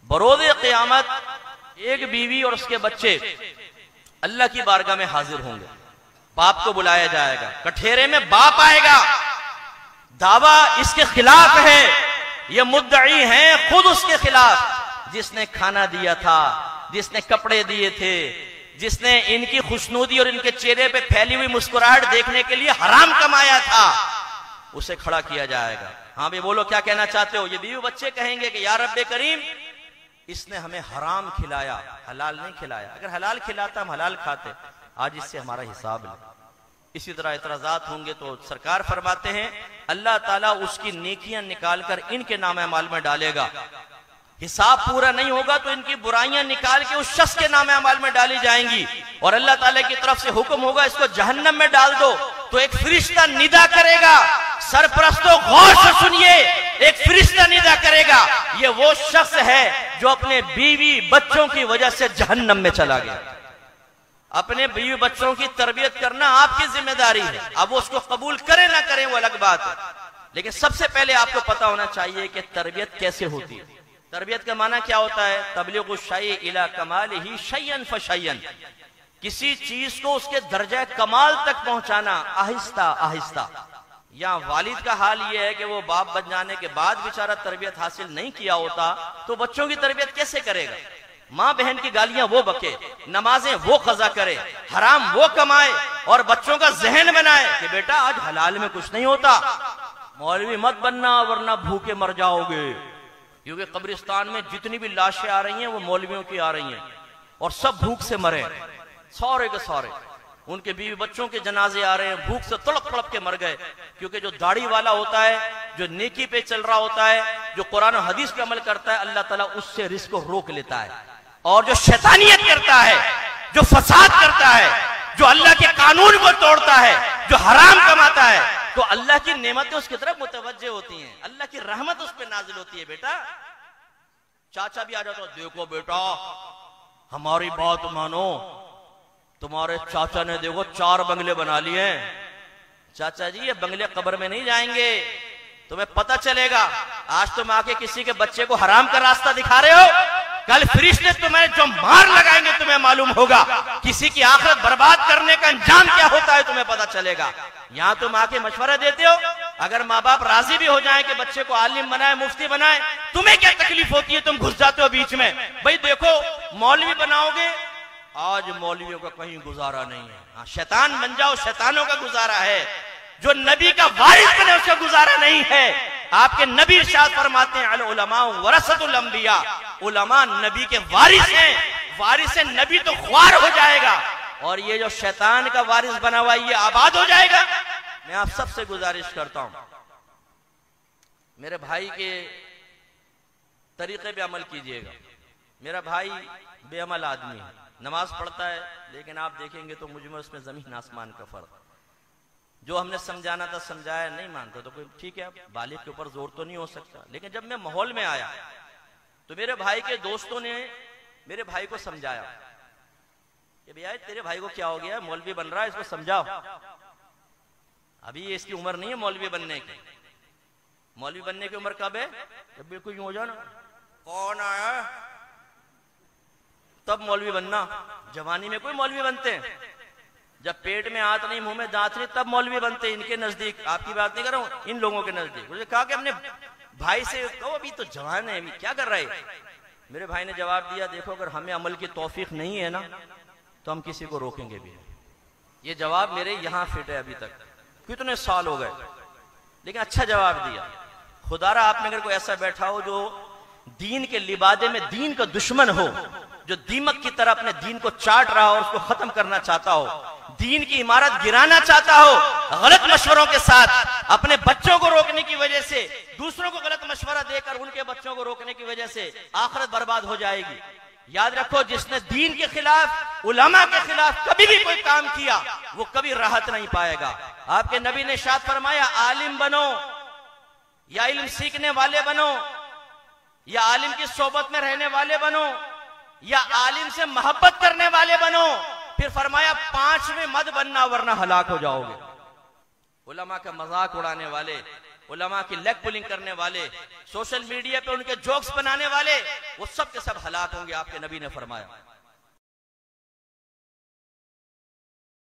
बरोज़े क़यामत एक बीवी और उसके बच्चे अल्लाह की बारगाह में हाजिर होंगे। बाप को बुलाया जाएगा, कठेरे में बाप आएगा, दावा इसके खिलाफ है, ये मुद्दई है खुद उसके खिलाफ, जिसने खाना दिया था, जिसने कपड़े दिए थे, जिसने इनकी खुशनूदी और इनके चेहरे पे फैली हुई मुस्कुराहट देखने के लिए हराम कमाया था, उसे खड़ा किया जाएगा। हाँ भाई बोलो क्या कहना चाहते हो? ये बीवी बच्चे कहेंगे कि या रब्बे करीम, इसने हमें हराम खिलाया, हलाल नहीं खिलाया। अगर हलाल खिलाता हम हलाल खाते, आज इससे हमारा हिसाब ले। इसी तरह इतराजात होंगे तो सरकार फरमाते हैं अल्लाह ताला उसकी नेकियां निकालकर इनके नाम अमाल में डालेगा। हिसाब पूरा नहीं होगा तो इनकी बुराइयां निकाल के उस शख्स के नाम अमाल में डाली जाएंगी और अल्लाह ताला की तरफ से हुक्म होगा इसको जहन्नम में डाल दो। तो एक फरिश्ता निदा करेगा, सरपरस्तों गौर से सुनिए, एक फरिश्ता निदा करेगा, ये वो शख्स है जो अपने बीवी बच्चों की वजह से जहन्नम में चला गया। अपने बीवी बच्चों की तरबियत करना आपकी जिम्मेदारी है। अब वो उसको कबूल करें ना करें वो अलग बात है, लेकिन सबसे पहले आपको पता होना चाहिए कि तरबियत कैसे होती है। तरबियत का माना क्या होता है? तबलीगु शै इला कमालिही शय्यन फशय्यन, किसी चीज को उसके दर्जा कमाल तक पहुंचाना आहिस्ता आहिस्ता। या वालिद का हाल यह है कि वो बाप बन जाने के बाद बेचारा तरबियत हासिल नहीं किया होता तो बच्चों की तरबियत कैसे करेगा? माँ बहन की गालियां वो बके, नमाजें वो कजा करे, हराम वो कमाए और बच्चों का जहन बनाए कि बेटा आज हलाल में कुछ नहीं होता, मौलवी मत बनना वरना भूखे मर जाओगे। क्योंकि कब्रिस्तान में जितनी भी लाशें आ रही हैं वो मौलवियों की आ रही हैं और सब भूख से मरे, सारे के सारे। उनके बीवी बच्चों के जनाजे आ रहे हैं, भूख से तड़प तड़प के मर गए। क्योंकि जो दाढ़ी वाला होता है, जो नेकी पे चल रहा होता है, जो कुरान और हदीस पे अमल करता है, अल्लाह ताला उससे रिस्क को रोक लेता है। और जो शैतानियत करता है, जो फसाद करता है, जो अल्लाह के कानून को तोड़ता है, जो हराम कमाता है, तो अल्लाह की नेमतें उसकी तरफ मुतवज्जे होती हैं, अल्लाह की रहमत उस पर नाजिल होती है। बेटा चाचा भी आ जाता है, देखो बेटा हमारी बात मानो, तुम्हारे चाचा ने देखो 4 बंगले बना लिए हैं। चाचा जी ये बंगले कब्र में नहीं जाएंगे, तुम्हें पता चलेगा। आज तुम आके किसी के बच्चे को हराम का रास्ता दिखा रहे हो, कल फरिश्ते तुम्हें जो मार लगाएंगे तुम्हें मालूम होगा। किसी की आखिरत बर्बाद करने का अंजाम क्या होता है तुम्हें पता चलेगा। यहां तुम आके मशवरा देते हो, अगर माँ बाप राजी भी हो जाए कि बच्चे को आलिम बनाए, मुफ्ती बनाए, तुम्हें क्या तकलीफ होती है? तुम घुस जाते हो बीच में। भाई देखो मौलवी बनाओगे, आज मौलवियों का कहीं गुजारा नहीं है। हाँ, शैतान बन जाओ, शैतानों का गुजारा है। जो नबी का वारिस बने उसका गुजारा नहीं है। आपके नबी इरशाद फरमाते हैं अल उलमा वरसतुल अंबिया, उलमा नबी के वारिस हैं। वारिस नबी तो ख्वार हो जाएगा और ये जो शैतान का वारिस बना हुआ ये आबाद हो जाएगा। मैं आप सबसे गुजारिश करता हूं, मेरे भाई के तरीके पे अमल कीजिएगा। मेरा भाई बेअमल आदमी है, नमाज पढ़ता है, लेकिन आप देखेंगे तो मुझ में उसमें जमीन आसमान का फर्क। जो हमने समझाना था समझाया, नहीं मानता तो कोई ठीक है, बालिग के ऊपर जोर तो नहीं हो सकता। लेकिन जब मैं माहौल में आया तो मेरे भाई के दोस्तों ने मेरे भाई को समझाया कि भैया तेरे भाई को क्या हो गया, मौलवी बन रहा है, इसको समझाओ। अभी ये इसकी उम्र नहीं है मौलवी बनने की। मौलवी बनने की उम्र कब है? जब बिल्कुल यूं हो जाओ ना, कौन आया तब मौलवी बनना। जवानी में कोई मौलवी बनते हैं? जब पेट में हाथ नहीं, मुंह में दांत नहीं, तब मौलवी बनते। इनके नजदीक, आपकी बात नहीं कर रहा हूं, इन लोगों के नजदीक। मुझे कहा कि अपने भाई से कहो अभी तो जवान है, अभी क्या कर रहे है? मेरे भाई ने जवाब दिया, देखो अगर हमें अमल की तौफीक नहीं है ना तो हम किसी को रोकेंगे भी नहीं। ये जवाब मेरे यहां फिट है। अभी तक कितने साल हो गए, लेकिन अच्छा जवाब दिया। खुदारा आप में अगर कोई ऐसा बैठा हो जो दीन के लिबादे में दीन का दुश्मन हो, जो दीमक की तरह अपने दीन को चाट रहा हो और उसको खत्म करना चाहता हो, दीन की इमारत गिराना चाहता हो, गलत मशवरों के साथ अपने बच्चों को रोकने की वजह से, दूसरों को गलत मशवरा देकर उनके बच्चों को रोकने की वजह से आखिरत बर्बाद हो जाएगी। याद रखो, जिसने दीन के खिलाफ, उलमा के खिलाफ कभी भी कोई काम किया वो कभी राहत नहीं पाएगा। आपके नबी ने इरशाद फरमाया, आलिम बनो या इल्म सीखने वाले बनो, या आलिम की सोबत में रहने वाले बनो, या आलिम से मोहब्बत करने वाले बनो। फिर फरमाया 5 में मत बनना वरना हलाक हो जाओगे। उलमा का मजाक उड़ाने वाले, उलमा की लेग पुलिंग करने वाले, सोशल मीडिया पे उनके जोक्स बनाने वाले, वो सब के सब हलाक होंगे, आपके नबी ने फरमाया।